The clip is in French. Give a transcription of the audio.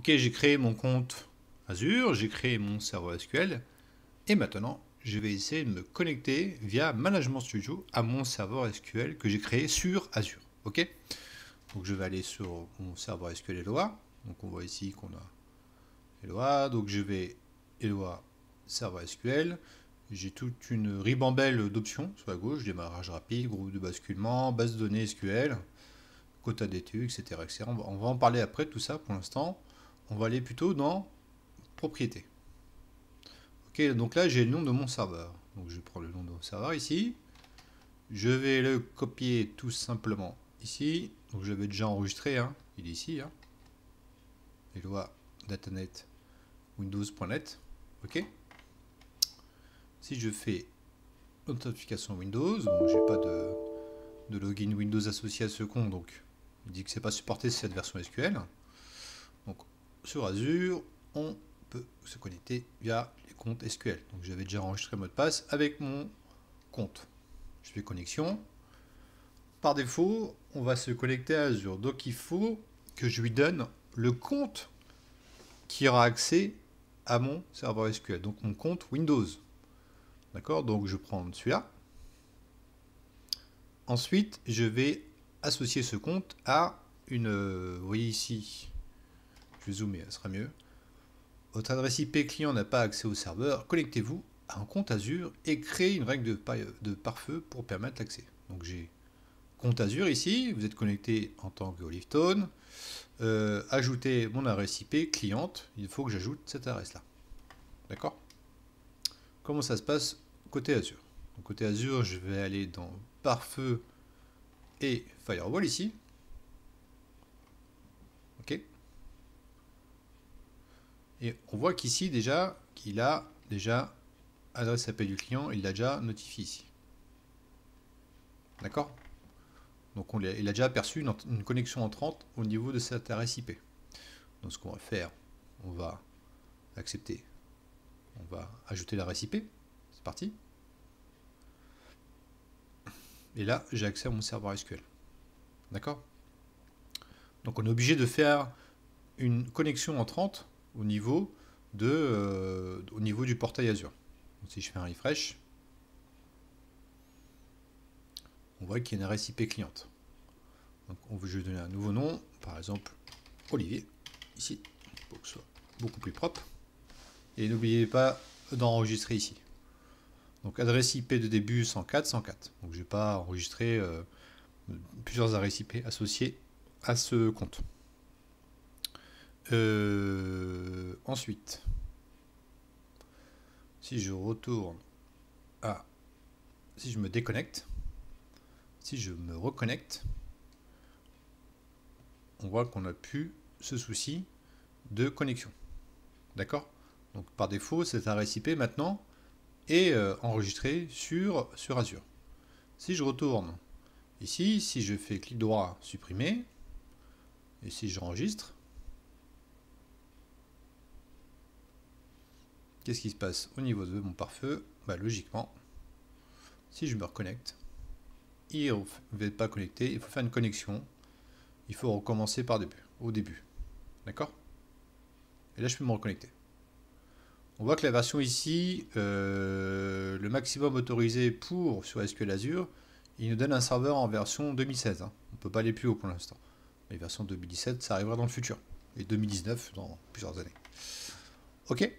Ok, j'ai créé mon compte Azure, j'ai créé mon serveur SQL, et maintenant, je vais essayer de me connecter via Management Studio à mon serveur SQL que j'ai créé sur Azure. Ok? Donc je vais aller sur mon serveur SQL Eloa. Donc on voit ici qu'on a Eloa. Donc je vais Eloa serveur SQL. J'ai toute une ribambelle d'options sur la gauche, démarrage rapide, groupe de basculement, base de données SQL, quota DTU, etc., etc. On va en parler après tout ça. Pour l'instant, on va aller plutôt dans propriété. Ok, donc là j'ai le nom de mon serveur. Donc je prends le nom de mon serveur ici. Je vais le copier tout simplement ici. Donc je l'avais déjà enregistré, hein. Il est ici. Hein. Eloa datanet windows.net. Ok. Si je fais authentification Windows, bon, j'ai pas de login Windows associé à ce compte, donc il dit que c'est pas supporté cette version SQL. Donc sur Azure, on peut se connecter via les comptes SQL. Donc j'avais déjà enregistré le mot de passe avec mon compte. Je fais connexion. Par défaut, on va se connecter à Azure. Donc il faut que je lui donne le compte qui aura accès à mon serveur SQL. Donc mon compte Windows. D'accord? Donc je prends celui-là. Ensuite, je vais associer ce compte à une... vous voyez ici, je vais zoomer, ça sera mieux. Votre adresse IP client n'a pas accès au serveur. Connectez-vous à un compte Azure et créez une règle de pare-feu pour permettre l'accès. Donc j'ai compte Azure ici, vous êtes connecté en tant que Olivetone. Ajoutez mon adresse IP cliente, il faut que j'ajoute cette adresse-là. D'accord? Comment ça se passe côté Azure? Donc, côté Azure, je vais aller dans pare-feu et firewall ici. Ok. Et on voit qu'ici déjà, qu'il a déjà adresse IP du client, il l'a déjà notifié ici. D'accord? Donc il a déjà aperçu une connexion entrante au niveau de cette adresse IP. Donc ce qu'on va faire, on va accepter, on va ajouter l'adresse IP. C'est parti. Et là, j'ai accès à mon serveur SQL. D'accord? Donc on est obligé de faire une connexion entrante au niveau du portail Azure. Donc, si je fais un refresh, on voit qu'il y a une adresse IP cliente. Donc je vais donner un nouveau nom, par exemple Olivier, ici, pour que ce soit beaucoup plus propre. Et n'oubliez pas d'enregistrer ici. Donc adresse IP de début 104, 104. Donc je ne vais pas enregistrer plusieurs adresses IP associées à ce compte. Ensuite, si je retourne à... Si je me déconnecte, si je me reconnecte, on voit qu'on n'a plus ce souci de connexion. D'accord? Donc par défaut, cette adresse IP maintenant est enregistrée sur Azure. Si je retourne ici, si je fais clic droit, supprimer, et si j'enregistre, qu'est-ce qui se passe au niveau de mon pare-feu? Bah, logiquement, si je me reconnecte, il ne va pas connecté, il faut faire une connexion, il faut recommencer au début. D'accord? Et là, je peux me reconnecter. On voit que la version ici, le maximum autorisé sur SQL Azure, il nous donne un serveur en version 2016. Hein. On ne peut pas aller plus haut pour l'instant. Les versions 2017, ça arrivera dans le futur. Et 2019 dans plusieurs années. Ok.